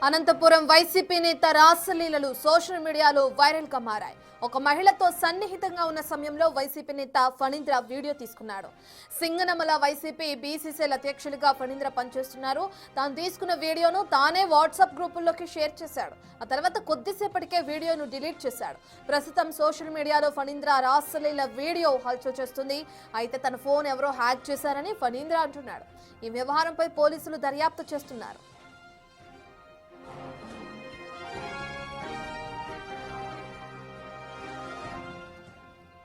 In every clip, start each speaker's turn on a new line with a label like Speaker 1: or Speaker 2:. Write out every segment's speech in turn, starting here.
Speaker 1: Anantapuram YCP నేత రాసలీలలు social మీడియాలో viral గా మారాయి. ఒక మహిళతో సన్నిహితంగా ఉన్న సమయంలో వైసీపీ నేత ఫణీంద్ర వీడియో తీసుకున్నాడు. సింగనమల వైసీపీ బీసీసీఎల్ అధ్యక్షులుగా ఫణీంద్ర పనిచేస్తున్నారు. తాను తీసుకున్న వీడియోను తానే వాట్సాప్ గ్రూపుల్లోకి షేర్ చేశాడు. ఆ తర్వాత కొద్దిసేపటికే వీడియోను డిలీట్ చేశాడు. ప్రస్తుతం సోషల్ మీడియాలో ఫణీంద్ర రాసలీల వీడియో హల్చల్ చేస్తుంది. అయితే తన ఫోన్ ఎవరో హ్యాక్ చేశారని ఫణీంద్ర అంటున్నాడు. ఈ వ్యవహారంపై పోలీసులు దర్యాప్తు చేస్తున్నారు.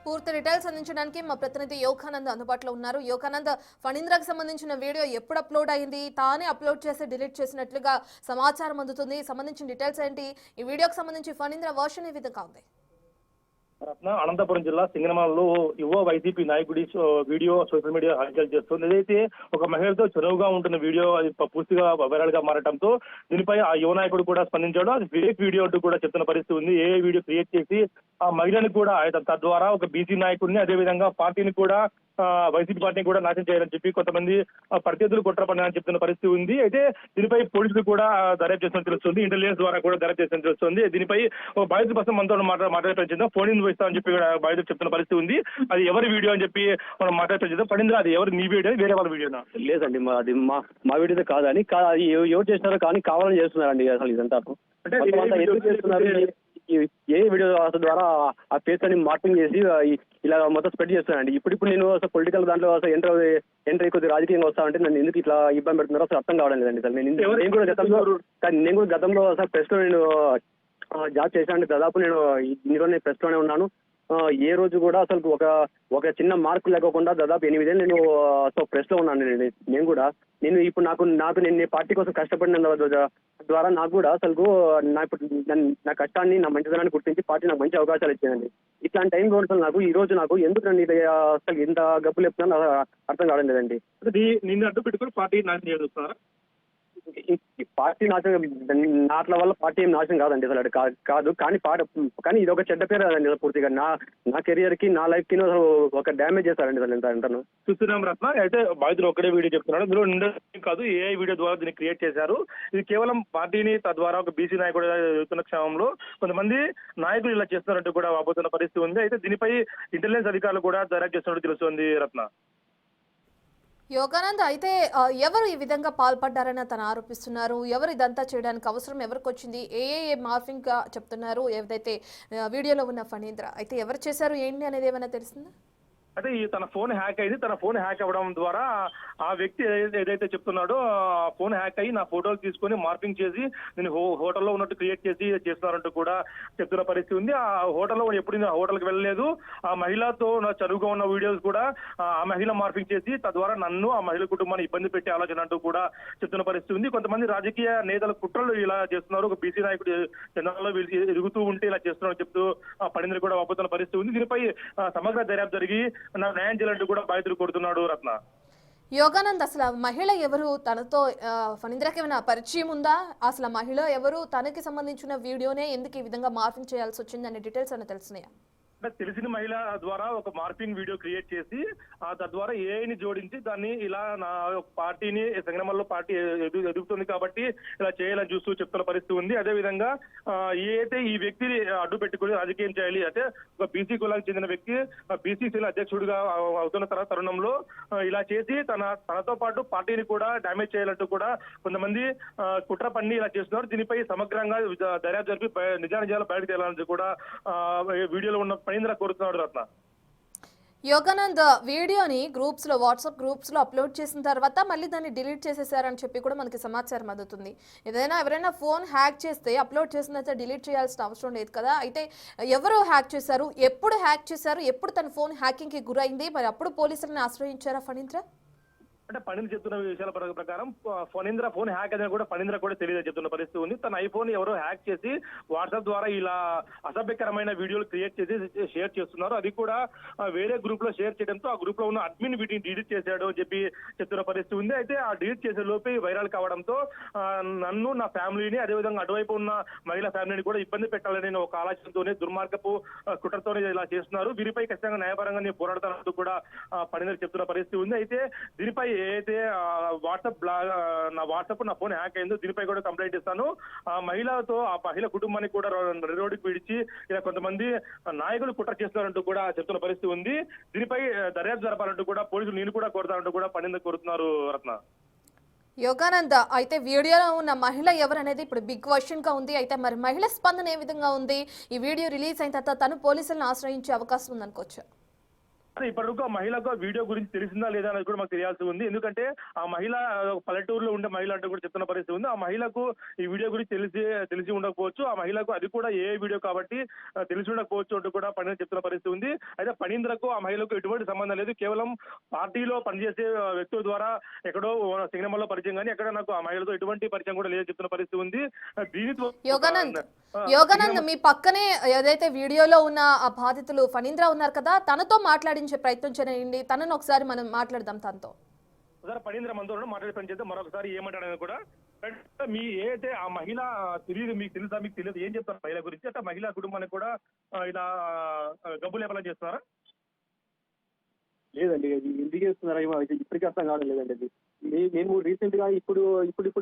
Speaker 1: పూర్తి డీటెయిల్స్ అందించడానికి మా ప్రతినిధి యోగానంద్ అందుబాటులో ఉన్నారు. యోగానంద్, ఫణీంద్రకు సంబంధించిన వీడియో ఎప్పుడు అప్లోడ్ అయింది? తానే అప్లోడ్ చేసి డిలీట్ చేసినట్లుగా సమాచారం అందుతుంది. సంబంధించిన డీటెయిల్స్ ఏంటి? ఈ వీడియోకి సంబంధించి ఫణీంద్ర వర్షన్ ఏ విధంగా ఉంది?
Speaker 2: రత్న అనంతపురం జిల్లా సింగనమలలో యువ వైసీపీ నాయకుడి వీడియో సోషల్ మీడియా హల్చల్ చేస్తుంది. ఏదైతే ఒక మహిళతో చనువుగా ఉంటున్న వీడియో అది పూర్తిగా వైరల్ గా మారడంతో దీనిపై ఆ యువ నాయకుడు కూడా స్పందించాడు. అది ఫేక్ వీడియో అంటూ కూడా చెప్తున్న పరిస్థితి ఉంది. ఏ వీడియో క్రియేట్ చేసి ఆ మహిళని కూడా తద్వారా ఒక బీసీ నాయకుడిని అదేవిధంగా పార్టీని కూడా వైసీపీ పార్టీని కూడా నాశనం చేయాలని చెప్పి కొంతమంది ప్రత్యర్థులు కుట్ర పన్నారని చెప్తున్న పరిస్థితి ఉంది. అయితే దీనిపై పోలీసులు కూడా దర్యాప్తు చేస్తున్నట్టు తెలుస్తుంది. ఇంటెలిజెన్స్ ద్వారా కూడా దర్యాప్తు చేస్తున్నట్టు తెలుస్తుంది. దీనిపై బాధితుల కోసం మనతో మాట్లాడే ఫోన్ ఇస్తామని చెప్పి బాధితులు చెప్తున్న పరిస్థితి ఉంది. అది ఎవరి వీడియో అని చెప్పి మనం మాట్లాడే పడింది. అది ఎవరు నీ వీడియో వేరే వాళ్ళ వీడియోనా?
Speaker 3: లేదండి, అది మా వీడియో కాదని ఎవరు చేస్తున్నారో కానీ కావాలని చేస్తున్నారండి. అసలు ఇదంతా
Speaker 2: అంటే
Speaker 3: ఎందుకు చేస్తున్నారు? ఏ వీడియో ద్వారా ఆ ఫేస్ అని మార్పింగ్ చేసి ఇలా మొత్తం స్ప్రెడ్ చేస్తున్నానండి. ఇప్పుడు నేను అసలు పొలిటికల్ దాంట్లో అసలు ఎంటర్ కొద్ది రాజకీయంగా వస్తామంటే నన్ను ఎందుకు ఇట్లా ఇబ్బంది పెడుతున్నారో అసలు అర్థం కావడం లేదండి. అసలు నేను కూడా గతంలో అసలు ప్రెస్ లో నేను జాబ్ చేశాను. దాదాపు నేను ఇన్ని రోజులు నేను ప్రెస్ లోనే ఉన్నాను. ఏ రోజు కూడా అసలు ఒక చిన్న మార్కు లేకుండా దాదాపు 8 ఏళ్ళు నేను ప్రెస్ లో ఉన్నాను. నేను కూడా ఇప్పుడు నాకు నేను పార్టీ కోసం కష్టపడిన ద్వారా నాకు కూడా అసలు నా కష్టాన్ని నా మంచిదనాన్ని గుర్తించి పార్టీ నాకు మంచి అవకాశాలు ఇచ్చిందండి. ఇట్లాంటి టైం కూడా నాకు ఈ రోజు నాకు ఎందుకు నన్ను అసలు ఇంత గబ్బులు చెప్తున్నా అర్థం కావడం లేదండి.
Speaker 2: నిన్ను అడ్డు పెట్టుకుని పార్టీ నాశనం చేస్తున్నారా?
Speaker 3: పార్టీ నాశనం నాట్ల వల్ల పార్టీ ఏం నాశనం కాదండి అసలు కాదు. కానీ ఇది ఒక చెడ్డ పేరు కదండి. పూర్తిగా నా కెరియర్ కి నా లైఫ్ కి ఒక డ్యామేజ్ చేస్తారండి అసలు ఎంత
Speaker 2: చూస్తున్నాం రత్న. అయితే బాధితులు ఒక్కడే వీడియో చెప్తున్నాడు. ఇందులో కాదు ఏ వీడియో ద్వారా దీన్ని క్రియేట్ చేశారు. ఇది కేవలం పార్టీని తద్వారా ఒక బీసీ నాయకుడు ఎదుగుతున్న క్షేమంలో కొంతమంది నాయకులు ఇలా చేస్తున్నారంటూ కూడా వాపోతున్న పరిస్థితి ఉంది. అయితే దీనిపై ఇంటెలిజెన్స్ అధికారులు కూడా దర్యాప్తు చేస్తున్నట్టు తెలుస్తుంది రత్న.
Speaker 1: యోగానంద్, అయితే ఎవరు ఈ విధంగా పాల్పడ్డారని తను ఆరోపిస్తున్నారు? ఎవరు ఇదంతా చేయడానికి అవసరం ఎవరికి వచ్చింది? ఏ మార్ఫింగ్ గా చెప్తున్నారు ఏదైతే వీడియోలో ఉన్న ఫణీంద్ర? అయితే ఎవరు చేశారు ఏంటి అనేది ఏమైనా తెలిసిందా?
Speaker 2: అంటే తన ఫోన్ హ్యాక్ అయింది. తన ఫోన్ హ్యాక్ అవ్వడం ద్వారా ఆ వ్యక్తి ఏదైతే చెప్తున్నాడో ఆ ఫోన్ హ్యాక్ అయ్యి నా ఫోటోలు తీసుకొని మార్పింగ్ చేసి నేను హోటల్లో ఉన్నట్టు క్రియేట్ చేసి చేస్తున్నారంటూ కూడా చెప్తున్న పరిస్థితి ఉంది. ఆ హోటల్లో ఎప్పుడు నేను హోటల్కి వెళ్ళలేదు. ఆ మహిళతో నా చదువుగా ఉన్న వీడియోస్ కూడా ఆ మహిళ మార్పింగ్ చేసి తద్వారా నన్ను ఆ మహిళ కుటుంబాన్ని ఇబ్బంది పెట్టే ఆలోచన అంటూ కూడా చెప్తున్న పరిస్థితి ఉంది. కొంతమంది రాజకీయ నేతల కుట్రలు ఇలా చేస్తున్నారు. ఒక బీసీ నాయకుడు చంద్రబాబులో ఎదుగుతూ ఉంటే ఇలా చేస్తున్నారు చెప్తూ పడింది కూడా వాపోతున్న పరిస్థితి ఉంది. దీనిపై సమగ్ర దర్యాప్తు జరిగి న్యాయం చేయాలంటూ కూడా బాధితులు కోరుతున్నాడు రత్న.
Speaker 1: యోగానంద్, అసలు మహిళ ఎవరు? తనతో ఫణీంద్రకి ఏమైనా పరిచయం ఉందా? అసలు మహిళ ఎవరు? తనకి సంబంధించిన వీడియోనే ఎందుకు ఈ విధంగా మార్పింగ్ చేయాల్సి వచ్చింది అనే డీటెయిల్స్ అని తెలుస్తున్నాయా?
Speaker 2: తెలిసిన మహిళ ద్వారా ఒక మార్పింగ్ వీడియో క్రియేట్ చేసి తద్వారా ఏఐని జోడించి దాన్ని ఇలా నా పార్టీని సంగ్రామంలో పార్టీ ఎదుగుతుంది కాబట్టి ఇలా చేయాలని చూస్తూ చెప్తున్న పరిస్థితి ఉంది. అదే విధంగా అయితే ఈ వ్యక్తిని అడ్డు పెట్టుకుని రాజకీయం చేయాలి అంటే ఒక బీసీ కులానికి చెందిన వ్యక్తి బీసీసీల అధ్యక్షుడిగా అవుతున్న తరుణంలో ఇలా చేసి తనతో పాటు పార్టీని కూడా డ్యామేజ్ చేయాలంటూ కూడా కొంతమంది కుట్ర పన్ని ఇలా చేస్తున్నారు. దీనిపై సమగ్రంగా దర్యాప్తు జరిపి నిజానిజాలు బయటకు తేలాలని కూడా వీడియోలో ఉన్న ఫణీంద్ర కోరుతున్నాడు రత్న.
Speaker 1: యోగానంద్, వీడియోని వాట్సాప్ గ్రూప్స్ లో అప్లోడ్ చేసిన తర్వాత మళ్ళీ దాన్ని డిలీట్ చేసేసారని చెప్పి కూడా మనకి సమాచారం అందుతుంది. ఎవరైనా ఫోన్ హ్యాక్ చేస్తే అప్లోడ్ చేసిన తర్వాత డిలీట్ చేయాల్సిన అవసరం లేదు కదా? అయితే ఎవరు హ్యాక్ చేశారు? ఎప్పుడు హ్యాక్ చేశారు? ఎప్పుడు తన ఫోన్ హ్యాకింగ్ కి గురైంది? మరి అప్పుడు పోలీసులను ఆశ్రయించారా ఫణీంద్ర?
Speaker 2: అంటే ఫణీంద్ర చెప్తున్న విషయాల ప్రకారం ఫణీంద్ర ఫోన్ హ్యాక్ అనేది కూడా ఫణీంద్ర కూడా తెలియదు చెప్తున్న పరిస్థితి ఉంది. తన ఐఫోన్ ఎవరో హ్యాక్ చేసి వాట్సాప్ ద్వారా ఇలా అసభ్యకరమైన వీడియోలు క్రియేట్ చేసి షేర్ చేస్తున్నారు. అది కూడా వేరే గ్రూప్ లో షేర్ చేయడంతో ఆ గ్రూప్ లో ఉన్న అడ్మిన్ వీటిని డిలీట్ చేశాడు అని చెప్పి చెప్తున్న పరిస్థితి ఉంది. అయితే ఆ డిలీట్ చేసే లోపే వైరల్ కావడంతో నన్ను నా ఫ్యామిలీని అదేవిధంగా అటువైపు ఉన్న మహిళా ఫ్యామిలీని కూడా ఇబ్బంది పెట్టాలని ఒక ఆలోచనతోనే దుర్మార్గపు కుట్రతోనే ఇలా చేస్తున్నారు. వీరిపై ఖచ్చితంగా న్యాయపరంగా నేను పోరాడతానంటూ కూడా ఫణీంద్ర చెప్తున్న పరిస్థితి ఉంది. అయితే దీనిపై ఏదైతే నా వాట్సాప్ నా ఫోన్ హ్యాక్ అయిందో దీనిపై కూడా కంప్లైంట్ ఇస్తాను. ఆ మహిళతో ఆ మహిళ కుటుంబాన్ని కూడా రోడ్డుకి పిడిచి ఇలా కొంతమంది నాయకులు కుట్ర చేస్తున్నారంటూ కూడా చెప్తున్న పరిస్థితి ఉంది. దీనిపై దర్యాప్తు జరపాలంటూ కూడా పోలీసులు నేను కూడా కోరుతానంటూ కూడా పనింద కోరుతున్నారు రత్న.
Speaker 1: యోగానంద, అయితే వీడియోలో ఉన్న మహిళ ఎవరనేది ఇప్పుడు బిగ్ క్వశ్చన్ గా ఉంది. అయితే మరి మహిళ స్పందన ఏ విధంగా ఉంది? ఈ వీడియో రిలీజ్ అయిన తర్వాత తను పోలీసులను ఆశ్రయించే అవకాశం ఉందనుకోవచ్చు.
Speaker 2: ఇప్పటివరకు ఆ మహిళకు వీడియో గురించి తెలిసిందా లేదా అనేది కూడా మాకు తెలియాల్సి ఉంది. ఎందుకంటే ఆ మహిళ పల్లెటూరులో ఉండే మహిళ అంటూ కూడా చెప్తున్న పరిస్థితి ఉంది. ఆ మహిళకు ఈ వీడియో గురించి తెలిసి ఉండకపోవచ్చు. ఆ మహిళకు అది కూడా ఏ వీడియో కాబట్టి తెలిసి ఉండకపోవచ్చు అంటూ కూడా పని చెప్తున్న పరిస్థితి ఉంది. అయితే పనీంద్రకు ఆ మహిళకు ఎటువంటి సంబంధం లేదు. కేవలం పార్టీలో పనిచేసే వ్యక్తుల ద్వారా ఎక్కడో సింగనమలలో పరిచయం కానీ ఎక్కడ నాకు ఆ మహిళతో ఎటువంటి పరిచయం కూడా లేదని చెప్తున్న పరిస్థితి ఉంది. దీనితో
Speaker 1: యోగానంద్, మీ పక్కనే ఏదైతే వీడియోలో ఉన్న ఆ బాధితులు ఫణీంద్ర ఉన్నారు కదా, తనతో మాట్లాడించే ప్రయత్నం చేయండి. తనను ఒకసారి మనం మాట్లాడదాం. తనతో
Speaker 2: పనీంద్ర మనతో మాట్లాడే పని చేస్తే మరొకసారి ఏమంటాడని కూడా మీ ఏదైతే ఆ మహిళ తెలియదు, మీకు తెలుసా, మీకు తెలియదు, ఏం చెప్తారు మహిళ గురించి? అంటే మహిళా కుటుంబానికి కూడా ఇలా గబ్బు లేపలా చేస్తున్నారా?
Speaker 3: లేదండి, అది ఎందుకు చేస్తున్నారా ఏమో ఇప్పటికీ అర్థం కావడం లేదండి. అది మేము రీసెంట్ గా ఇప్పుడు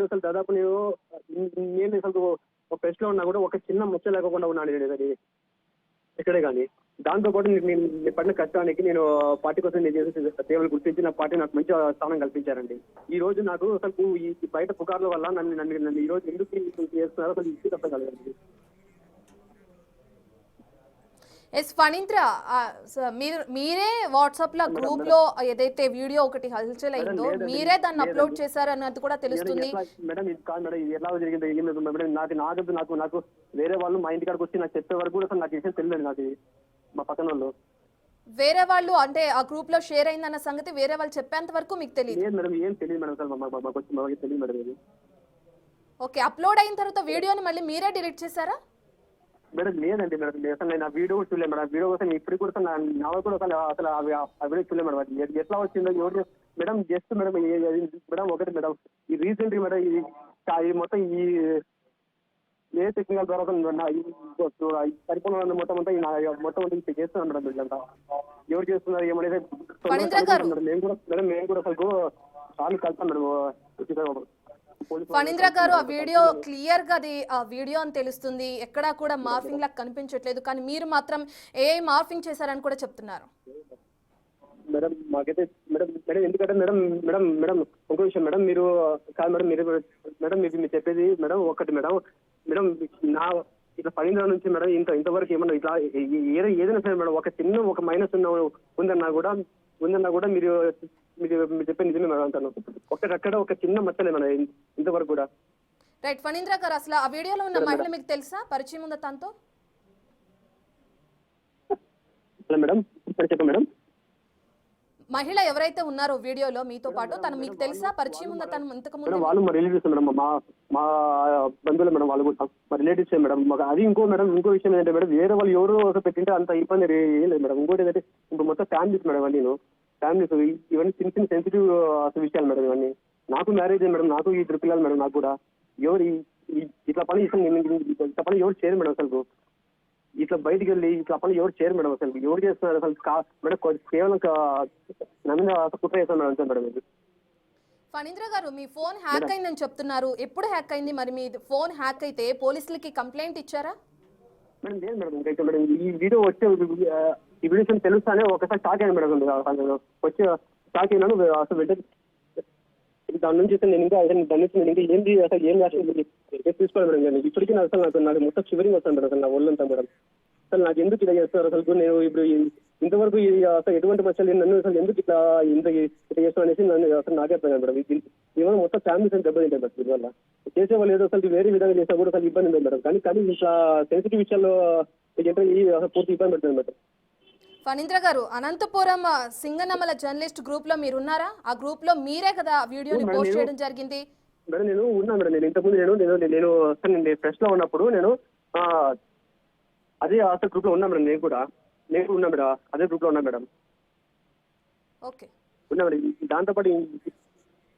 Speaker 3: అసలు దాదాపు నేను అసలు ఒక ప్రెస్ లో ఉన్నా కూడా ఒక చిన్న ముచ్చ లేకుండా ఉన్నాను నేను అది ఎక్కడే కానీ. దాంతో పాటు నేను పడిన కష్టానికి నేను పార్టీ కోసం నేను చేసే సేవలు గుర్తించి నా పార్టీ నాకు మంచి స్థానం కల్పించారండి. ఈ రోజు నాకు అసలు ఈ బయట పుకార్ల వల్ల నన్ను ఈ రోజు ఎందుకు చేస్తున్నారో అసలు ఇది అర్థం కాలేదండి.
Speaker 1: ఫణీంద్ర, మీరే వాట్సాప్ లో గ్రూప్ లో ఏదైతే వీడియో ఒకటి హల్చల్ అయిందో మీరే దాన్ని అప్లోడ్ చేశారన్నది కూడా తెలుస్తుంది.
Speaker 3: మేడం ఇది కాదు మేడం, ఇది ఎలా జరిగిందో మేడం నాకు వేరే వాళ్ళు మా ఇంటికాడికి వచ్చి నాకు చెప్పే వరకు కూడా అసలు నాకు విషయం తెలియదు. నాకు మా పక్కన వాళ్ళు
Speaker 1: వేరే వాళ్ళు అంటే ఆ గ్రూప్ లో షేర్ అయిందన్న సంగతి వేరే వాళ్ళు చెప్పేంత వరకు మీకు తెలియదు
Speaker 3: మేడం. ఏం తెలియదు మేడం, అసలు తెలియదు మేడం.
Speaker 1: ఓకే, అప్లోడ్ అయిన తర్వాత వీడియోని మళ్ళీ మీరే డిలీట్ చేశారా?
Speaker 3: మేడం లేదండి మేడం, అసలు నేను ఆ వీడియో కూడా చూడలేదు మేడం. వీడియో కోసం ఇప్పుడు కూడా నా కూడా అసలు ఆ వీడియో చూడలేదు మేడం. అది ఎట్లా వచ్చిందో ఎవరు మేడం జస్ట్ మేడం మేడం ఒకటి మేడం ఈ రీసెంట్ మేడం ఇది మొత్తం ఈ ఏ టెక్నికల్ ద్వారా సరిపోయిన మొత్తం అంతా చేస్తున్నాను మేడం. వీళ్ళంతా ఎవరు చేస్తున్నారు ఏమనేది మేము కూడా అసలు చాలా కలిసాం మేడం.
Speaker 1: ఫణీంద్ర గారు, ఆ వీడియో క్లియర్ గా అది ఆ వీడియో అని తెలుస్తుంది, ఎక్కడా కూడా మార్ఫింగ్ లాగా కనిపించట్లేదు, కానీ మీరు మాత్రం ఏ మార్ఫింగ్ చేశారని కూడా చెప్తున్నారు.
Speaker 3: మేడం మాకైతే మేడం ఎందుకంటే మేడం ఇంకో విషయం మేడం, మీరు కాదు మేడం మీరు చెప్పేది మేడం ఒకటి మేడం నా ఇట్లా ఫణీంద్ర నుంచి మేడం ఇంతవరకు ఏమన్నా ఇట్లా ఏదైనా సరే మేడం ఒక చిన్న ఒక మైనస్ ఉందన్నా కూడా మీరు చెప్పే నిజమే మేడం అంటాను. అక్కడ ఒక చిన్న మచ్చలే మేడం ఇంతవరకు కూడా.
Speaker 1: రైట్ ఫణీంద్ర గారు, అసలు ఆ వీడియోలో ఉన్న మహిళ మీకు తెలుసా? పరిచయం ఉందా తనతో?
Speaker 3: మేడం చెప్పండి మేడం.
Speaker 1: మహిళ ఎవరైతే ఉన్నారో వీడియోలో మీతో పాటు తను మీకు తెలుసా? పరిచయం ఉందా తను ఇంతకు ముందు?
Speaker 3: వాళ్ళు మా రిలేటివ్స్ మేడం, మా బంధువులు మేడం, వాళ్ళు కూడా మా రిలేటివ్స్ మేడం. అది ఇంకో విషయం ఏంటంటే మేడం, వేరే వాళ్ళు ఎవరు పెట్టింటే అంత ఇబ్బంది ఏం లేదు మేడం. ఇంకోటి ఏంటంటే ఇప్పుడు మొత్తం ఫ్యామిలీస్ మేడం, ఫ్యామిలీస్ ఇవన్నీ చిన్న సెన్సిటివ్ విషయాలు మేడం. ఇవన్నీ నాకు మ్యారేజ్ మేడం, నాకు ఈ 3 పిల్లలు మేడం. నాకు కూడా ఎవరు ఇట్లా పని ఎవరు చేయరు మేడం. అసలు ఇట్లా బయటికి వెళ్ళి ఇట్లా పని ఎవరు చేయరు మేడం. అసలు ఎవరు చేస్తున్నారు అసలు మేడం? కేవలం నా మీద కుట్ర చేస్తాను మేడం, అంతే మేడం.
Speaker 1: ఫణీంద్ర గారు, మీ ఫోన్ హ్యాక్ అయిందని చెప్తున్నారు. ఎప్పుడు హ్యాక్ అయింది? మరి మీ ఫోన్ హ్యాక్ అయితే పోలీసులకి కంప్లైంట్ ఇచ్చారా?
Speaker 3: మేడం లేదు మేడం, ఇంకా మేడం ఈ వీడియో వచ్చే ఈ వీడియో తెలుస్తానే ఒకసారి షాక్ అయ్యాను మేడం. వచ్చి షాక్ అయినాను అసలు వెంటనే. దాని నుంచి నేను ఇంకా ఏంటి అసలు ఏం తీసుకోవాలి మేడం. ఇప్పటికీ నాకు మొత్తం చివరికి వస్తాను మేడం. అసలు నా ఒళ్ళంతా మేడం అసలు నాకు ఎందుకు ఇలా చేస్తున్నారు? అసలు నేను ఇప్పుడు ఇంతవరకు అసలు ఎటువంటి మచ్చలు నన్ను అసలు ఎందుకు ఇట్లా చేస్తాను అనేసి నన్ను అసలు నాకే అర్థం మేడం. ఏమైనా మొత్తం ఫ్యామిలీస్ అని దెబ్బతింటాయి మేడం. దీనివల్ల చేసేవాళ్ళు ఏదో అసలు వేరే విధంగా చేసినా కూడా అసలు ఇబ్బంది ఉంది మేడం. కానీ ఇట్లా సెన్సిటివ్ విషయాల్లో పూర్తి ఇబ్బంది పెడుతుంది మేడం.
Speaker 1: ఫణీంద్ర గారు, అనంతపురం సింగనమల జర్నలిస్ట్ గ్రూప్ లో మీరున్నారా? ఆ గ్రూప్ లో మీరే కదా వీడియోని పోస్ట్ చేయడం జరిగింది.
Speaker 3: మేడం నేను ఉన్నా మేడం. నేను ఇంతకుముందు నేను ప్రెస్ లో ఉన్నప్పుడు అదే అసలు గ్రూప్ లో ఉన్నా మేడం. నేను ఉన్నా మేడం, అదే గ్రూప్ లో ఉన్నా మేడం.
Speaker 1: ఓకే,
Speaker 3: ఉన్నా మేడం. దాంతోపాటు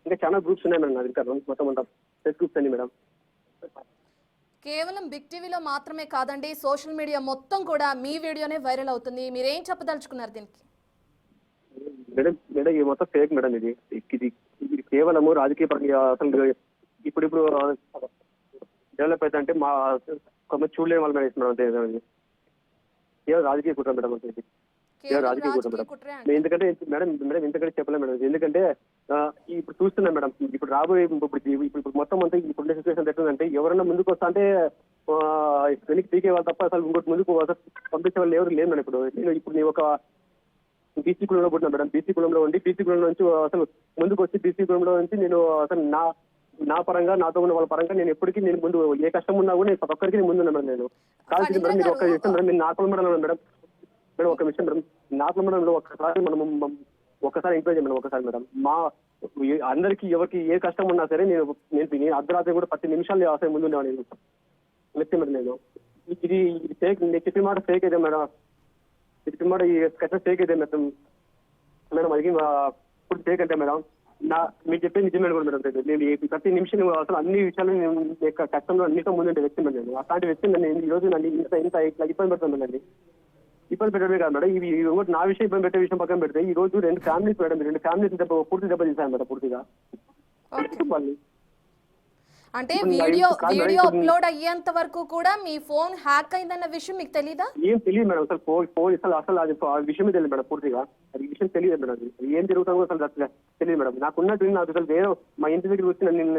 Speaker 3: ఇంకా చాలా గ్రూప్స్ ఉన్నాయి మేడం. ఇంకా మొత్తం అంతా ప్రెస్ గ్రూప్స్ అండి మేడం.
Speaker 1: కేవలం బిగ్ టీవీలో మాత్రమే కాదండి, సోషల్ మీడియా మొత్తం కూడా మీ వీడియోనే వైరల్ అవుతుంది. మీరేం చెప్పదలుచుకున్నారు దీనికి?
Speaker 3: మేడం ఇది మొత్తం ఫేక్ మేడం. ఇది ఇది కేవలము రాజకీయ పరంగా అసలు ఇప్పుడు డెవలప్ అయితే అంటే మా కొంతమంది చూడలేని వాళ్ళ మీద ఇస్తున్నాం అంతే కదండి. కేవలం రాజకీయ కుట్ర మేడం అంటే ఇది
Speaker 1: కేవలం
Speaker 3: రాజకీయ కుట్ర మేడం.
Speaker 1: కుట్రే
Speaker 3: ఎందుకంటే మేడం ఇంతకంటే చెప్పలేం మేడం. ఎందుకంటే ఇప్పుడు చూస్తున్నాం మేడం, ఇప్పుడు రాబోయే ఇప్పుడు మొత్తం అంతా ఇప్పుడు సిచ్యువేషన్ ఎట్లుందంటే ఎవరైనా ముందుకు వస్తా అంటే వెనక్కి పీకే వాళ్ళు తప్ప అసలు ఇంకోటి ముందుకు పంపించే వాళ్ళు ఎవరు లేదు మేడం. ఇప్పుడు నేను ఒక బీసీ కులంలో పుట్టినా మేడం. బీసీ కులంలో ఉండి బీసీ కులంలో నుంచి అసలు ముందుకు వచ్చి బీసీ కులంలో నుంచి నేను అసలు నా పరంగా నాతో ఉన్న వాళ్ళ పరంగా నేను ఎప్పటికీ నేను ముందు ఏ కష్టం ఉన్నా కూడా నేను ప్రతి ఒక్కరికి నేను ముందున్నా మేడం. నేను కాల్సింది మేడం మీరు ఒక్క విషయం మేడం, నేను నా కులం మేడం ఒక విషయం మేడం, నా కులంలో ఒక్కసారి ఎంకరేజ్ మేడం ఒకసారి మేడం. మా అందరికీ ఎవరికి ఏ కష్టం ఉన్నా సరే నేను అర్ధరాత్రి కూడా 10 నిమిషాలు అసలు ముందు ఉండేవాడు నేను వ్యక్తి మేడం. నేను ఇది ఫేక్, నేను చెప్పిన మాట ఫేక్ అయితే మేడం, చెప్పిన మాట ఈ కష్టం ఫేక్ అయితే మేడం. అది ఇప్పుడు ఫేక్ అంటే మేడం మీరు చెప్పేది నిజమే కూడా మేడం. నేను ప్రతి నిమిషం అసలు అన్ని విషయాలు నేను కష్టంలో అన్నిటితో ముందుండే వ్యక్తి మేడం. నేను అలాంటి వ్యక్తి నేను ఈ రోజు నన్ను ఇంత ఇట్లా ఇబ్బంది పెడుతుందండి. ఇబ్బంది పెట్టడమే కాదు మేడం, ఇవి నా విషయం ఇబ్బంది పెట్టే విషయం పక్కన పెడితే ఈ రోజు 2 ఫ్యామిలీస్ మేడం, 2 ఫ్యామిలీస్ పూర్తి దెబ్బ తీశాను మేడం పూర్తిగా.
Speaker 1: అంటే వీడియో అప్లోడ్ అయ్యేంత వరకు కూడా మీ ఫోన్ హ్యాక్ అయిందన్న విషయం మీకు తెలీదా? ఏం
Speaker 3: తెలియదు మేడం, అసలు అది విషయమే తెలియదు మేడం పూర్తిగా. అది విషయం తెలియదు మేడం, అది ఏం జరుగుతుందో అసలు తెలియదు మేడం. నాకున్నట్టు నాకు అసలు వేరే మా ఇంటి దగ్గరికి వచ్చి నన్ను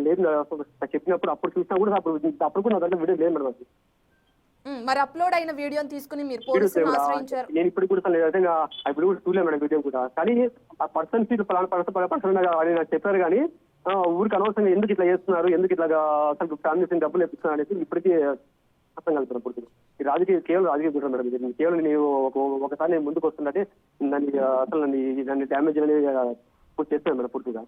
Speaker 3: లేదు చెప్పినప్పుడు అప్పుడు చూసినా కూడా అప్పుడు కూడా నా దగ్గర వీడియో లేదు మేడం. అది
Speaker 1: మరి అప్లోడ్ అయిన వీడియోని తీసుకుని మీరు పోలీసులను ఆశ్రయించారు.
Speaker 3: నేను ఇప్పుడు కూడా ఇప్పుడు కూడా చూడలేదు మేడం వీడియో కూడా. కానీ ఆ పర్సన్ పర్సన్ నాకు చెప్పారు కానీ ఊరికి అనవసరంగా ఎందుకు ఇట్లా చేస్తున్నారు, ఎందుకు ఇట్లా అసలు ఫ్యామిలీస్ డబ్బులు ఇస్తున్నారు అనేది ఇప్పటికీ అర్థం కలుగుతున్నాను పూర్తిగా. ఈ రాజకీయ కేవలం రాజకీయ కుట్ర మేడం. కేవలం నేను ఒకసారి నేను ముందుకు వస్తుందంటే నన్ను డ్యామేజ్ అనేది చేస్తాను మేడం పూర్తిగా.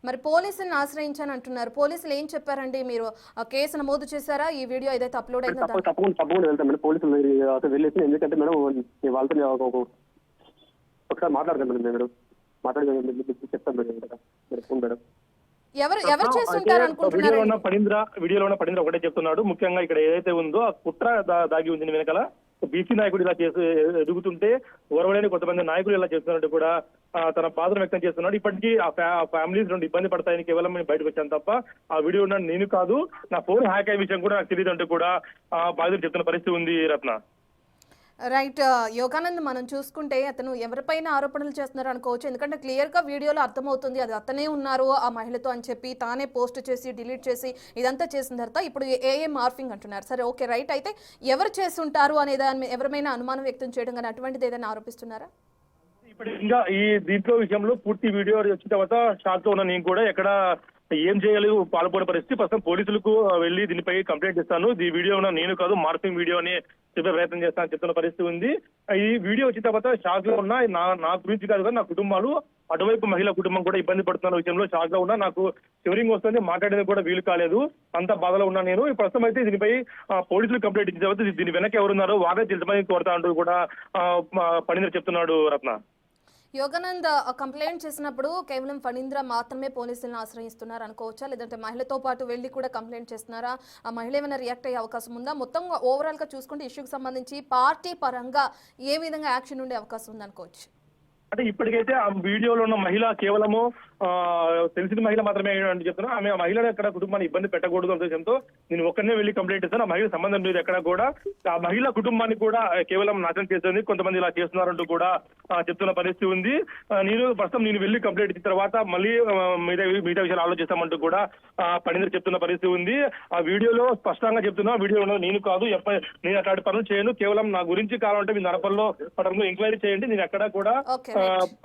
Speaker 1: మరి పోలీసులను ఆశ్రయించాను అంటున్నారు, పోలీసులు ఏం చెప్పారండి? మీరు కేసు నమోదు చేశారా? ఈ వీడియో ఏదైతే అప్లోడ్ అయిందో
Speaker 3: తప్పకుండా వెళ్తాను మేడం. పోలీసులు అసలు వెళ్ళేసి, ఎందుకంటే మేడం వాళ్ళతో ఒకసారి మాట్లాడతాను మేడం. నేను మాట్లాడి చెప్తాను మేడం. మేడం
Speaker 1: ఎవరు చేస్తుంటారు అనుకుంటున్నారు?
Speaker 2: వీడియోలో ఉన్న పడింద్ర ఒకటే చెప్తున్నాడు. ముఖ్యంగా ఇక్కడ ఏదైతే ఉందో ఆ కుట్ర దాగి ఉంది వెనకాల. బీసీ నాయకుడు ఇలా చేసి ఎదుగుతుంటే ఓరవలేని కొంతమంది నాయకులు ఇలా చేస్తున్నట్టు కూడా తన బాధను వ్యక్తం చేస్తున్నాడు. ఇప్పటికీ ఆ ఫ్యామిలీస్ నుండి ఇబ్బంది పడతాయని కేవలం నేను బయటకు వచ్చాను తప్ప ఆ వీడియో ఉన్న నేను కాదు, నా ఫోన్ హ్యాక్ అయ్యే విషయం కూడా నాకు తెలియదు అంటూ కూడా బాధితులు చెప్తున్న పరిస్థితి ఉంది రత్న.
Speaker 1: రైట్ యోగానంద్, మనం చూసుకుంటే అతను ఎవరిపైన ఆరోపణలు చేస్తున్నారు అనుకోవచ్చు. ఎందుకంటే క్లియర్గా వీడియోలో అర్థమవుతుంది అది అతనే ఉన్నారు ఆ మహిళతో అని చెప్పి తానే పోస్ట్ చేసి డిలీట్ చేసి ఇదంతా చేసిన తర్వాత ఇప్పుడు ఏఏ మార్ఫింగ్ అంటున్నారు. సరే ఓకే రైట్, అయితే ఎవరు చేసి ఉంటారు అనే దాని ఎవరైనా అనుమానం వ్యక్తం చేయడం కానీ అటువంటిది ఏదైనా ఆరోపిస్తున్నారా?
Speaker 2: ఇప్పుడు ఇంకా ఈ దీంట్లో విషయంలో పూర్తి వీడియో వచ్చిన తర్వాత షాక్ లో ఉన్న నేను కూడా ఎక్కడ ఏం చేయాలి పాల్గొనే పరిస్థితి. ప్రస్తుతం పోలీసులకు వెళ్ళి దీనిపై కంప్లైంట్ ఇస్తాను. ఈ వీడియో నేను కాదు మార్ఫింగ్ వీడియో అని చెప్పే ప్రయత్నం చేస్తానని చెప్తున్న పరిస్థితి ఉంది. ఈ వీడియో వచ్చిన తర్వాత షాక్ లో ఉన్నా నా గురించి కాదు, నా కుటుంబాలు అటువైపు మహిళా కుటుంబం కూడా ఇబ్బంది పడుతున్న విషయంలో షాక్ లో ఉన్నా. నాకు షివరింగ్ వస్తుంది, మాట్లాడేది కూడా వీలు కాలేదు, అంత బాధలో ఉన్నా నేను. ప్రస్తుతం అయితే దీనిపై పోలీసులు కంప్లైంట్ ఇచ్చిన తర్వాత దీని వెనక ఎవరున్నారో వారే తెలుసుమని కోరుతా అంటూ కూడా పడింద్ర చెప్తున్నాడు రత్న.
Speaker 1: యోగానంద్ కంప్లైంట్ చేసినప్పుడు కేవలం ఫణీంద్ర మాత్రమే పోలీసులను ఆశ్రయిస్తున్నారు అనుకోవచ్చా, లేదంటే మహిళతో పాటు వెళ్ళి కూడా కంప్లైంట్ చేస్తున్నారా? ఆ మహిళ ఏమైనా రియాక్ట్ అయ్యే అవకాశం ఉందా? మొత్తం ఓవరాల్ గా చూసుకుంటే ఇష్యూకి సంబంధించి పార్టీ పరంగా ఏ విధంగా యాక్షన్ ఉండే అవకాశం ఉంది అనుకోవచ్చు?
Speaker 2: అంటే ఇప్పటికైతే ఆ వీడియోలో ఉన్న మహిళ కేవలము తెలిసిన మహిళ మాత్రమే అని చెప్తున్నా. ఆమె ఆ మహిళను ఎక్కడ కుటుంబాన్ని ఇబ్బంది పెట్టకూడదు ఉద్దేశంతో నేను ఒక్కనే వెళ్ళి కంప్లైంట్ ఇస్తాను. ఆ మహిళ సంబంధం లేదు ఎక్కడ కూడా. ఆ మహిళ కుటుంబాన్ని కూడా కేవలం నాశనం చేస్తుంది, కొంతమంది ఇలా చేస్తున్నారంటూ కూడా చెప్తున్న పరిస్థితి ఉంది. ప్రస్తుతం నేను వెళ్ళి కంప్లైంట్ ఇచ్చిన తర్వాత మళ్ళీ మిగతా విషయాలు ఆలోచిస్తామంటూ కూడా పడింద్ర చెప్తున్న పరిస్థితి ఉంది. ఆ వీడియోలో స్పష్టంగా చెప్తున్నా, వీడియోలో నేను కాదు, నేను అట్లాంటి పనులు చేయను, కేవలం నా గురించి కావాలంటే మీ నరపల్లో పడంలో ఎంక్వైరీ చేయండి, నేను ఎక్కడ కూడా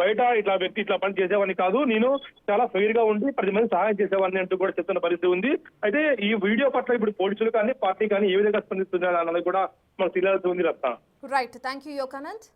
Speaker 2: బయట ఇట్లా వ్యక్తి ఇట్లా పని చేసేవాడిని కాదు, నేను చాలా ఫెయిర్ గా ఉండి 10 మంది సహాయం చేసేవాడిని అంటూ కూడా చెప్తున్న పరిస్థితి ఉంది. అయితే ఈ వీడియో పట్ల ఇప్పుడు పోలీసులు కానీ పార్టీ కానీ ఏ విధంగా స్పందిస్తున్నారు అన్నది కూడా మనకు తెలియాల్సి ఉంది Ratna.
Speaker 1: Right, thank you Yoganand.